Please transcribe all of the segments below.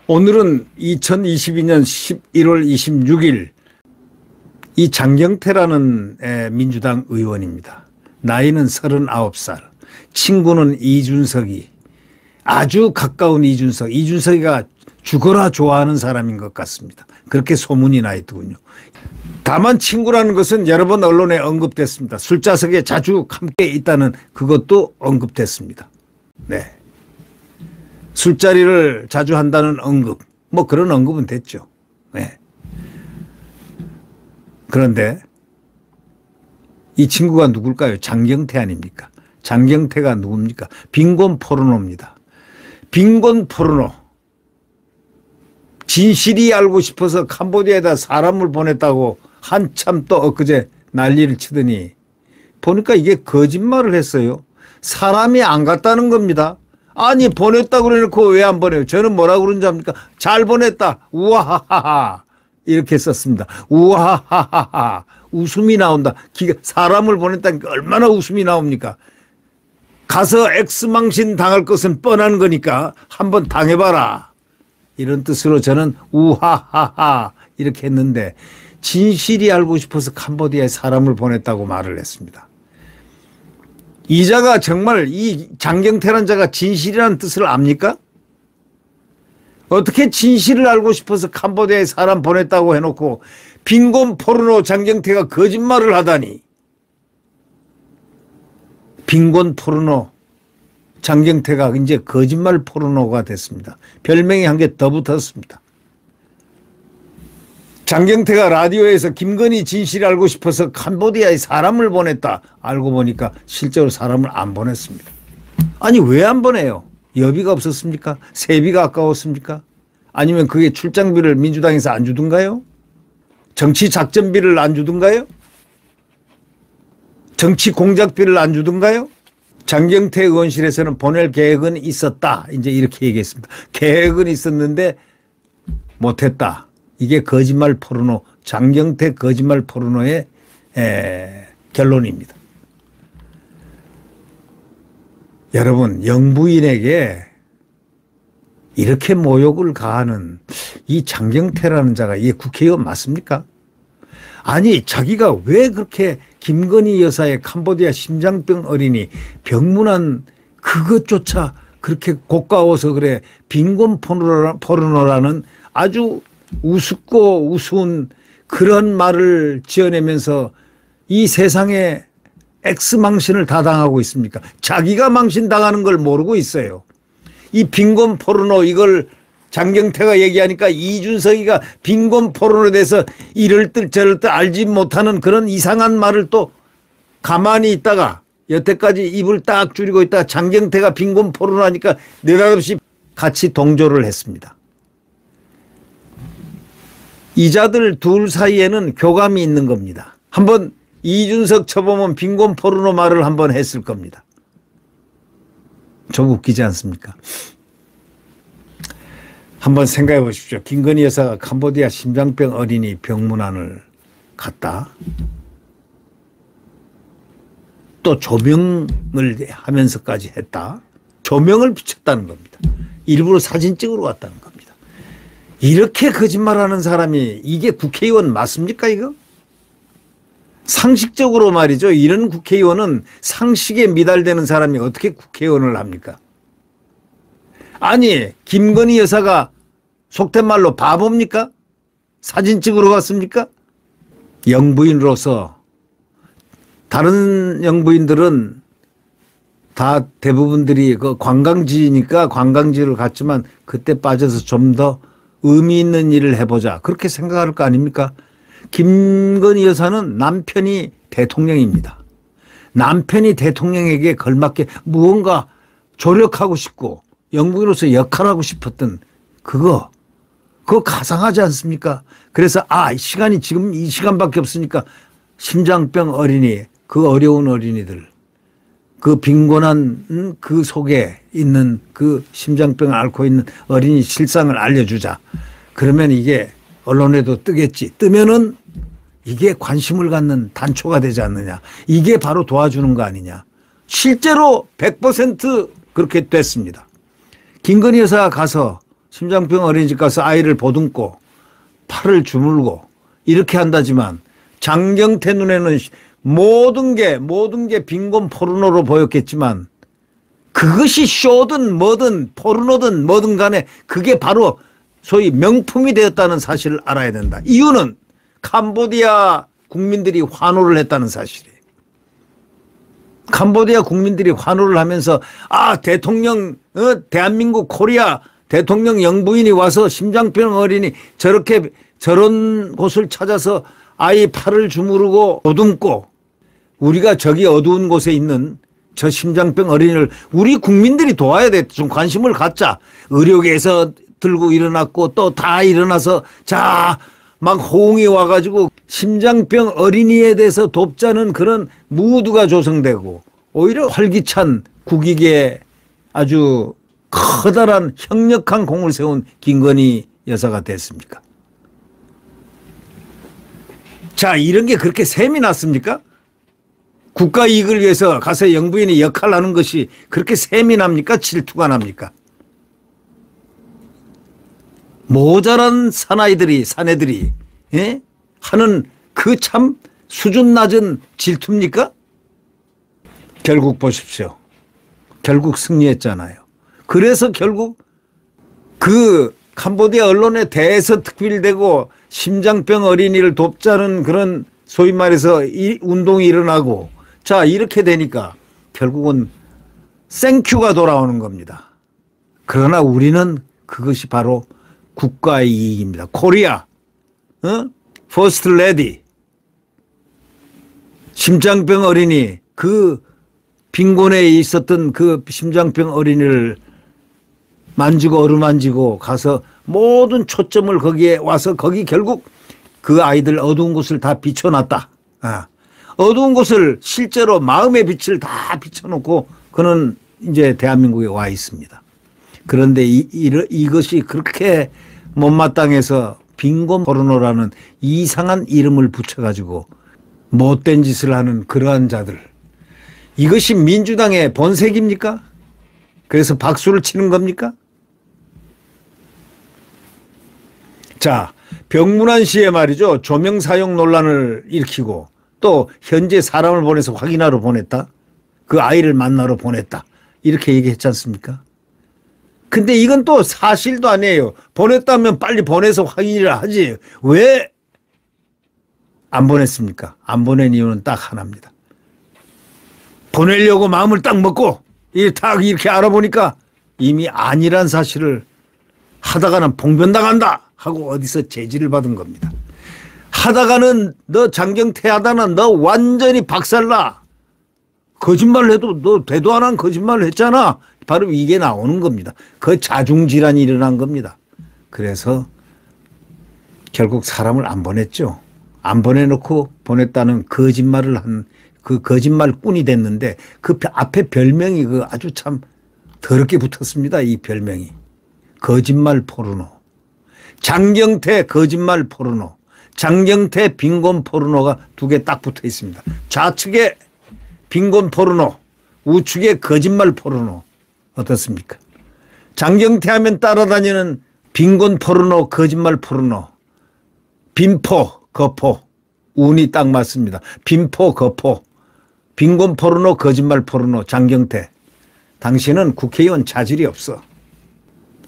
오늘은 2022년 11월 26일 이 장경태라는 민주당 의원입니다. 나이는 39살, 친구는 이준석이, 아주 가까운 이준석이가 죽어라 좋아하는 사람인 것 같습니다. 그렇게 소문이 나 있더군요. 다만 친구라는 것은 여러 번 언론에 언급됐습니다. 술자석에 자주 함께 있다는 그것도 언급됐습니다. 네. 술자리를 자주 한다는 언급, 뭐 그런 언급은 됐죠. 네. 그런데 이 친구가 누굴까요? 장경태 아닙니까? 장경태가 누굽니까? 빈곤 포르노입니다. 빈곤 포르노. 진실이 알고 싶어서 캄보디아에다 사람을 보냈다고 한참 또 엊그제 난리를 치더니 보니까 이게 거짓말을 했어요. 사람이 안 갔다는 겁니다. 아니 보냈다고 그래놓고 왜 안 보내요? 저는 뭐라고 그런지 압니까? 잘 보냈다. 우와하하하. 이렇게 썼습니다. 우와하하하. 웃음이 나온다. 사람을 보냈다니까 얼마나 웃음이 나옵니까? 가서 X망신 당할 것은 뻔한 거니까 한번 당해봐라. 이런 뜻으로 저는 우하하하 이렇게 했는데 진실이 알고 싶어서 캄보디아에 사람을 보냈다고 말을 했습니다. 이 자가 정말 이 장경태란 자가 진실이라는 뜻을 압니까? 어떻게 진실을 알고 싶어서 캄보디아에 사람 보냈다고 해놓고 빈곤 포르노 장경태가 거짓말을 하다니. 빈곤 포르노 장경태가 이제 거짓말 포르노가 됐습니다. 별명이 한 개 더 붙었습니다. 장경태가 라디오에서 김건희 진실을 알고 싶어서 캄보디아에 사람을 보냈다. 알고 보니까 실제로 사람을 안 보냈습니다. 아니 왜 안 보내요? 여비가 없었습니까? 세비가 아까웠습니까? 아니면 그게 출장비를 민주당에서 안 주던가요? 정치 작전비를 안 주던가요? 정치 공작비를 안 주던가요? 장경태 의원실에서는 보낼 계획은 있었다. 이제 이렇게 얘기했습니다. 계획은 있었는데 못했다. 이게 거짓말 포르노, 장경태 거짓말 포르노의 결론입니다. 여러분, 영부인에게 이렇게 모욕을 가하는 이 장경태라는 자가 이게 국회의원 맞습니까? 아니 자기가 왜 그렇게 김건희 여사의 캄보디아 심장병 어린이 병문안 그것조차 그렇게 고가워서 그래 빈곤 포르노라는 아주 우습고 우스운 그런 말을 지어내면서 이 세상에 X망신을 다 당하고 있습니까? 자기가 망신당하는 걸 모르고 있어요. 이 빈곤 포르노 이걸 장경태가 얘기하니까 이준석이가 빈곤 포르노에 대해서 이럴 듯 저럴 듯 알지 못하는 그런 이상한 말을 또 가만히 있다가 여태까지 입을 딱 줄이고 있다가 장경태가 빈곤 포르노 하니까 느닷없이 같이 동조를 했습니다. 이자들 둘 사이에는 교감이 있는 겁니다. 한번 이준석 쳐보면 빈곤 포르노 말을 한번 했을 겁니다. 좀 웃기지 않습니까? 한번 생각해 보십시오. 김건희 여사가 캄보디아 심장병 어린이 병문안을 갔다. 또 조명을 하면서까지 했다. 조명을 비췄다는 겁니다. 일부러 사진 찍으러 갔다는 겁니다. 이렇게 거짓말하는 사람이 이게 국회의원 맞습니까 이거? 상식적으로 말이죠. 이런 국회의원은 상식에 미달되는 사람이 어떻게 국회의원을 합니까? 아니 김건희 여사가 속된 말로 바보입니까? 사진 찍으러 갔습니까? 영부인으로서 다른 영부인들은 다 대부분들이 그 관광지니까 관광지를 갔지만 그때 빠져서 좀 더 의미 있는 일을 해보자 그렇게 생각할 거 아닙니까? 김건희 여사는 남편이 대통령입니다. 남편이 대통령에게 걸맞게 무언가 조력하고 싶고 영부인으로서 역할하고 싶었던 그거 가상하지 않습니까? 그래서 시간이 지금 이 시간밖에 없으니까 심장병 어린이 그 어려운 어린이들 그 빈곤한 그 속에 있는 그 심장병을 앓고 있는 어린이 실상을 알려주자. 그러면 이게 언론에도 뜨겠지. 뜨면은 이게 관심을 갖는 단초가 되지 않느냐. 이게 바로 도와주는 거 아니냐. 실제로 100% 그렇게 됐습니다. 김건희 여사가 가서 심장병 어린이집 가서 아이를 보듬고 팔을 주물고 이렇게 한다지만 장경태 눈에는 모든 게 빈곤 포르노로 보였겠지만 그것이 쇼든 뭐든 포르노든 뭐든 간에 그게 바로 소위 명품이 되었다는 사실을 알아야 된다. 이유는 캄보디아 국민들이 환호를 했다는 사실이에요. 캄보디아 국민들이 환호를 하면서 대통령 대한민국 코리아 대통령 영부인이 와서 심장병 어린이 저런 곳을 찾아서 아이 팔을 주무르고 보듬고 우리가 저기 어두운 곳에 있는 저 심장병 어린이를 우리 국민들이 도와야 돼. 좀 관심을 갖자. 의료계에서 들고 일어났고 또 다 일어나서 막 호응이 와가지고 심장병 어린이에 대해서 돕자는 그런 무드가 조성되고 오히려 활기찬 국익에 아주 커다란 형력한 공을 세운 김건희 여사가 됐습니까? 자, 이런 게 그렇게 셈이 났습니까? 국가 이익을 위해서 가서 영부인이 역할을 하는 것이 그렇게 셈이 납니까? 질투가 납니까? 모자란 사내들이 하는 그 참 수준 낮은 질투입니까? 결국 보십시오. 결국 승리했잖아요. 그래서 결국 그 캄보디아 언론에 대해서 특필되고 심장병 어린이를 돕자는 그런 소위 말해서 이 운동이 일어나고 자 이렇게 되니까 결국은 땡큐가 돌아오는 겁니다. 그러나 우리는 그것이 바로 국가의 이익입니다. 코리아 퍼스트 레디 심장병 어린이 그 빈곤에 있었던 그 심장병 어린이를 만지고 어루만지고 가서 모든 초점을 거기에 와서 거기 결국 그 아이들 어두운 곳을 다 비춰놨다. 어두운 곳을 실제로 마음의 빛을 다 비춰놓고 그는 이제 대한민국에 와 있습니다. 그런데 이것이 그렇게 못마땅해서 빈곤 포르노라는 이상한 이름을 붙여가지고 못된 짓을 하는 그러한 자들. 이것이 민주당의 본색입니까? 그래서 박수를 치는 겁니까? 자, 병문안 시에 말이죠. 조명 사용 논란을 일으키고 또 현재 사람을 보내서 확인하러 보냈다. 그 아이를 만나러 보냈다. 이렇게 얘기했지 않습니까? 근데 이건 또 사실도 아니에요. 보냈다면 빨리 보내서 확인을 하지. 왜 안 보냈습니까? 안 보낸 이유는 딱 하나입니다. 보내려고 마음을 딱 먹고 이렇게 알아보니까 이미 아니란 사실을 하다가는 봉변당한다 하고 어디서 제지를 받은 겁니다. 하다가는 너 장경태 하다는 너 완전히 박살나. 거짓말을 해도 너 되도 안 한 거짓말을 했잖아. 바로 이게 나오는 겁니다. 그 자중질환이 일어난 겁니다. 그래서 결국 사람을 안 보냈죠. 안 보내놓고 보냈다는 거짓말을 한 그 거짓말꾼이 됐는데 그 앞에 별명이 그 아주 참 더럽게 붙었습니다. 이 별명이. 거짓말 포르노. 장경태 거짓말 포르노. 장경태 빈곤 포르노가 두 개 딱 붙어 있습니다. 좌측에 빈곤 포르노, 우측에 거짓말 포르노. 어떻습니까? 장경태 하면 따라다니는 빈곤 포르노, 거짓말 포르노. 빈포, 거포. 운이 딱 맞습니다. 빈포, 거포. 빈곤 포르노, 거짓말 포르노, 장경태. 당신은 국회의원 자질이 없어.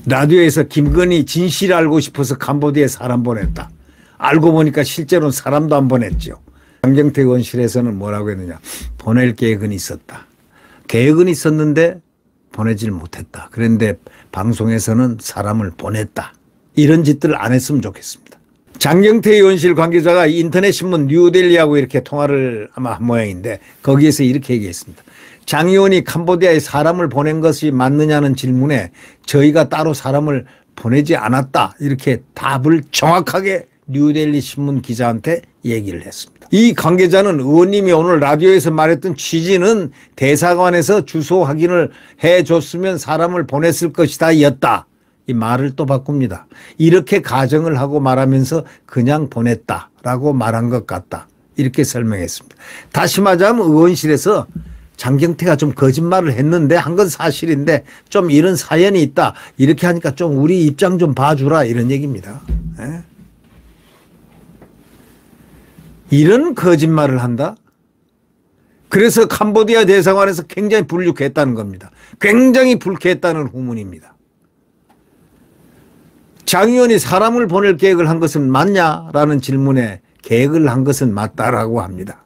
라디오에서 김건희 진실을 알고 싶어서 캄보디아에 사람 보냈다. 알고 보니까 실제로는 사람도 안 보냈죠. 장경태 의원실에서는 뭐라고 했느냐. 보낼 계획은 있었다. 계획은 있었는데 보내질 못했다. 그런데 방송에서는 사람을 보냈다. 이런 짓들을 안 했으면 좋겠습니다. 장경태 의원실 관계자가 인터넷 신문 뉴델리하고 이렇게 통화를 아마 한 모양인데 거기에서 이렇게 얘기했습니다. 장 의원이 캄보디아에 사람을 보낸 것이 맞느냐는 질문에 저희가 따로 사람을 보내지 않았다. 이렇게 답을 정확하게 뉴델리 신문 기자한테 얘기를 했습니다. 이 관계자는 의원님이 오늘 라디오에서 말했던 취지는 대사관에서 주소 확인을 해줬으면 사람을 보냈을 것이다 였다. 이 말을 또 바꿉니다. 이렇게 가정을 하고 말하면서 그냥 보냈다라고 말한 것 같다. 이렇게 설명했습니다. 다시 말하자면 의원실에서 장경태가 좀 거짓말을 했는데 한 건 사실인데 좀 이런 사연이 있다. 이렇게 하니까 좀 우리 입장 좀 봐주라 이런 얘기입니다. 예? 이런 거짓말을 한다? 그래서 캄보디아 대사관에서 굉장히 불쾌했다는 겁니다. 굉장히 불쾌했다는 후문입니다. 장 의원이 사람을 보낼 계획을 한 것은 맞냐라는 질문에 계획을 한 것은 맞다라고 합니다.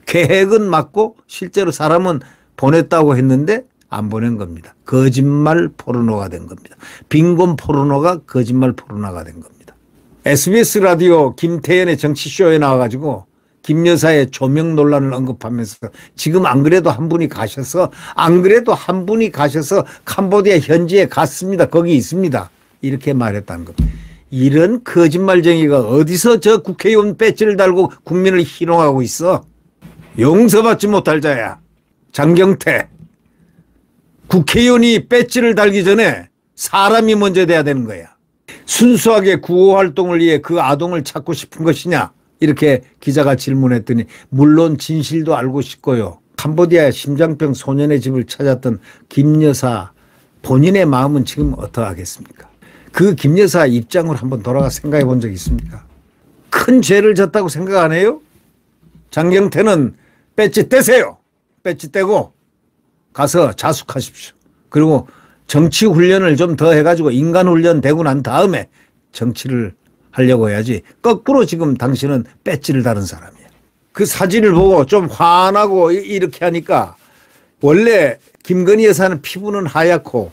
계획은 맞고 실제로 사람은 보냈다고 했는데 안 보낸 겁니다. 거짓말 포르노가 된 겁니다. 빈곤 포르노가 거짓말 포르노가 된 겁니다. SBS 라디오 김태현의 정치쇼에 나와가지고 김 여사의 조명 논란을 언급하면서 지금 안 그래도 한 분이 가셔서 캄보디아 현지에 갔습니다. 거기 있습니다. 이렇게 말했다는 겁니다. 이런 거짓말쟁이가 어디서 저 국회의원 배지를 달고 국민을 희롱하고 있어. 용서받지 못할 자야. 장경태. 국회의원이 배지를 달기 전에 사람이 먼저 돼야 되는 거야. 순수하게 구호활동을 위해 그 아동을 찾고 싶은 것이냐 이렇게 기자가 질문했더니 물론 진실도 알고 싶고요. 캄보디아 심장병 소년의 집을 찾았던 김 여사 본인의 마음은 지금 어떠하겠습니까? 그 김 여사 입장으로 한번 돌아가 생각해 본 적 있습니까? 큰 죄를 졌다고 생각 안 해요? 장경태는 배지 떼세요. 배지 떼고 가서 자숙하십시오. 그리고 정치 훈련을 좀 더 해가지고 인간 훈련 되고 난 다음에 정치를 하려고 해야지. 거꾸로 지금 당신은 배지를 다른 사람이야. 그 사진을 보고 좀 화나고 이렇게 하니까 원래 김건희 여사는 피부는 하얗고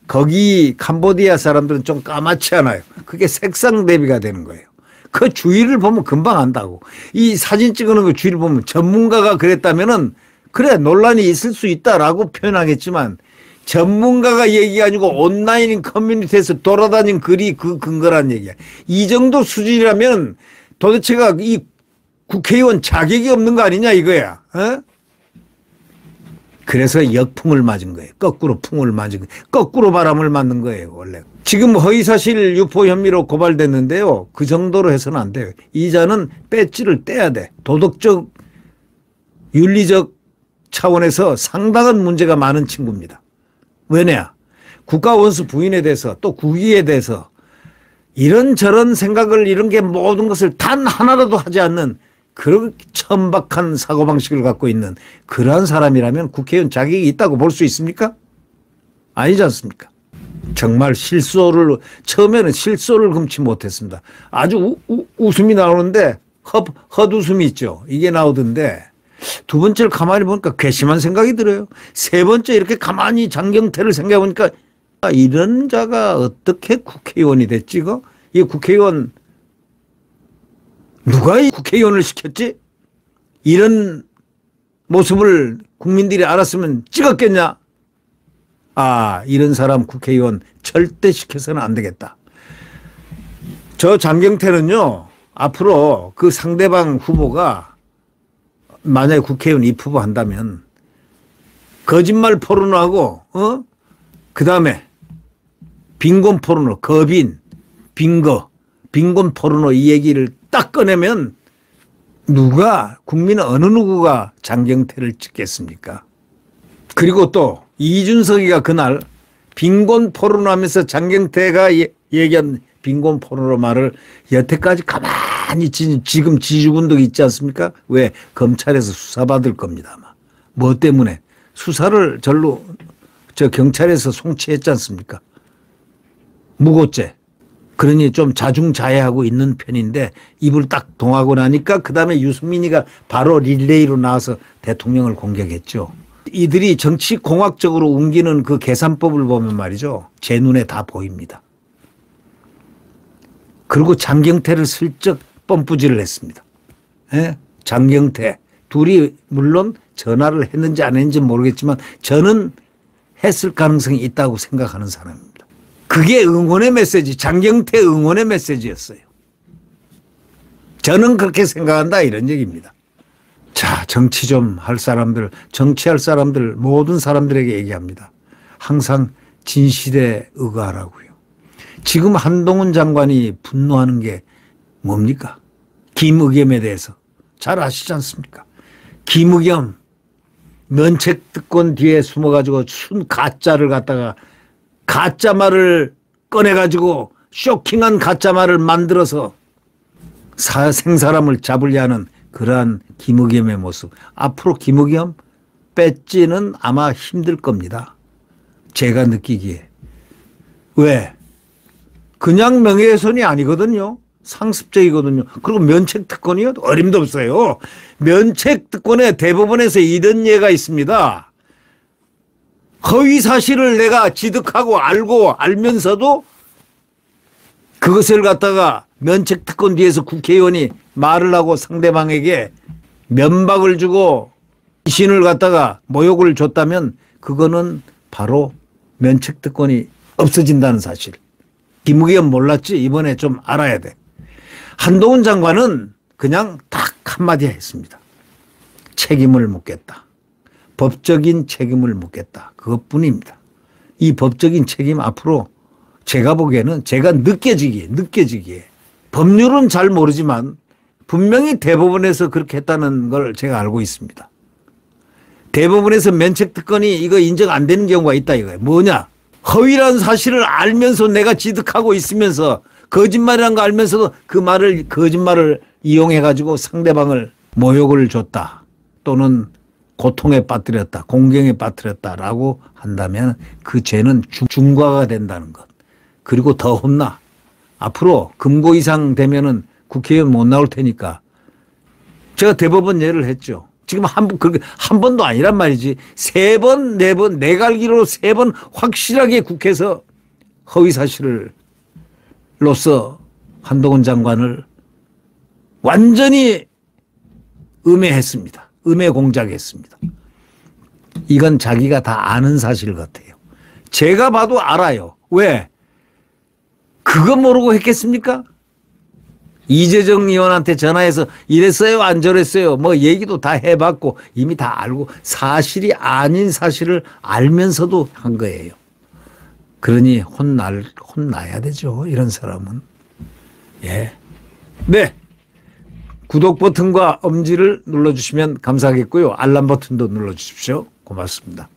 거기 캄보디아 사람들은 좀 까맣지 않아요. 그게 색상 대비가 되는 거예요. 그 주위를 보면 금방 안다고. 이 사진 찍어놓은 그 주위를 보면 전문가가 그랬다면은 그래 논란이 있을 수 있다라고 표현하겠지만 전문가가 얘기가 아니고 온라인 커뮤니티에서 돌아다닌 글이 그 근거란 얘기야. 이 정도 수준이라면 도대체가 이 국회의원 자격이 없는 거 아니냐 이거야. 어? 그래서 역풍을 맞은 거예요. 거꾸로 풍을 맞은 거예요. 거꾸로 바람을 맞는 거예요. 원래. 지금 허위사실 유포 혐의로 고발됐는데요. 그 정도로 해서는 안 돼요. 이자는 배지를 떼야 돼. 도덕적 윤리적 차원에서 상당한 문제가 많은 친구입니다. 왜냐? 국가원수 부인에 대해서 또 국위에 대해서 이런저런 생각을 이런 게 모든 것을 단 하나라도 하지 않는 그런 천박한 사고방식을 갖고 있는 그러한 사람이라면 국회의원 자격이 있다고 볼 수 있습니까? 아니지 않습니까? 정말 처음에는 실소를 금치 못했습니다. 아주 웃음이 나오는데 헛웃음이 있죠. 이게 나오던데 두 번째를 가만히 보니까 괘씸한 생각이 들어요. 세 번째 이렇게 가만히 장경태를 생각해 보니까 이런 자가 어떻게 국회의원이 됐지? 이 국회의원 누가 이 국회의원을 시켰지? 이런 모습을 국민들이 알았으면 찍었겠냐? 아, 이런 사람 국회의원 절대 시켜서는 안 되겠다. 저 장경태는요, 앞으로 그 상대방 후보가 만약에 국회의원 입후보 한다면 거짓말 포르노하고, 그 다음에 빈곤 포르노, 빈곤 포르노 이 얘기를 딱 꺼내면 국민은 어느 누구가 장경태를 찍겠습니까? 그리고 또 이준석이가 그날 빈곤 포르노 하면서 장경태가 얘기한 빈곤 포르노 말을 여태까지 가만히 지금 지주군도 있지 않습니까? 왜? 검찰에서 수사받을 겁니다. 아마. 뭐 때문에? 수사를 경찰에서 송치했지 않습니까? 무고죄. 그러니 좀 자중자애하고 있는 편인데 입을 딱 동하고 나니까 그다음에 유승민이가 바로 릴레이로 나와서 대통령을 공격했죠. 이들이 정치공학적으로 옮기는 그 계산법을 보면 말이죠. 제 눈에 다 보입니다. 그리고 장경태를 슬쩍 펌프질을 했습니다. 예? 장경태. 둘이 물론 전화를 했는지 안 했는지 모르겠지만 저는 했을 가능성이 있다고 생각하는 사람입니다. 그게 응원의 메시지, 장경태 응원의 메시지였어요. 저는 그렇게 생각한다 이런 얘기입니다. 자, 정치 좀 할 사람들, 정치할 사람들 모든 사람들에게 얘기합니다. 항상 진실에 의거하라고요. 지금 한동훈 장관이 분노하는 게 뭡니까? 김의겸에 대해서 잘 아시지 않습니까? 김의겸 면책특권 뒤에 숨어가지고 순 가짜를 갖다가 가짜 말을 꺼내가지고 쇼킹한 가짜 말을 만들어서 생사람을 잡으려 하는 그러한 김의겸의 모습. 앞으로 김의겸 뺏지는 아마 힘들 겁니다. 제가 느끼기에. 왜? 그냥 명예훼손이 아니거든요. 상습적이거든요. 그리고 면책특권이요? 어림도 없어요. 면책특권에 대법원에서 이런 예가 있습니다. 허위 사실을 내가 지득하고 알면서도 그것을 갖다가 면책특권 뒤에서 국회의원이 말을 하고 상대방에게 면박을 주고 신을 갖다가 모욕을 줬다면 그거는 바로 면책특권이 없어진다는 사실. 김의겸 몰랐지? 이번에 좀 알아야 돼. 한동훈 장관은 그냥 딱 한마디 했습니다. 책임을 묻겠다. 법적인 책임을 묻겠다. 그것뿐입니다. 이 법적인 책임 앞으로 제가 보기에는 제가 느껴지기에 법률은 잘 모르지만 분명히 대법원에서 그렇게 했다는 걸 제가 알고 있습니다. 대법원에서 면책특권이 이거 인정 안 되는 경우가 있다 이거예요. 뭐냐? 허위란 사실을 알면서 내가 지득하고 있으면서 거짓말이란 거 알면서도 그 거짓말을 이용해 가지고 상대방을 모욕을 줬다. 또는 고통에 빠뜨렸다. 공경에 빠뜨렸다라고 한다면 그 죄는 중과가 된다는 것. 그리고 더 혼나. 앞으로 금고 이상 되면은 국회의원 못 나올 테니까. 제가 대법원 예를 했죠. 지금 한 번도 아니란 말이지. 3번, 4번, 내가 알기로 3번 확실하게 국회에서 허위 사실을 로서 한동훈 장관을 완전히 음해했습니다. 음해 공작했습니다. 이건 자기가 다 아는 사실 같아요. 제가 봐도 알아요. 왜? 그거 모르고 했겠습니까? 이재정 의원한테 전화해서 이랬어요 안 저랬어요 뭐 얘기도 다 해봤고 이미 다 알고 사실이 아닌 사실을 알면서도 한 거예요. 그러니 혼나야 되죠. 이런 사람은. 예. 네. 구독 버튼과 엄지를 눌러주시면 감사하겠고요. 알람 버튼도 눌러주십시오. 고맙습니다.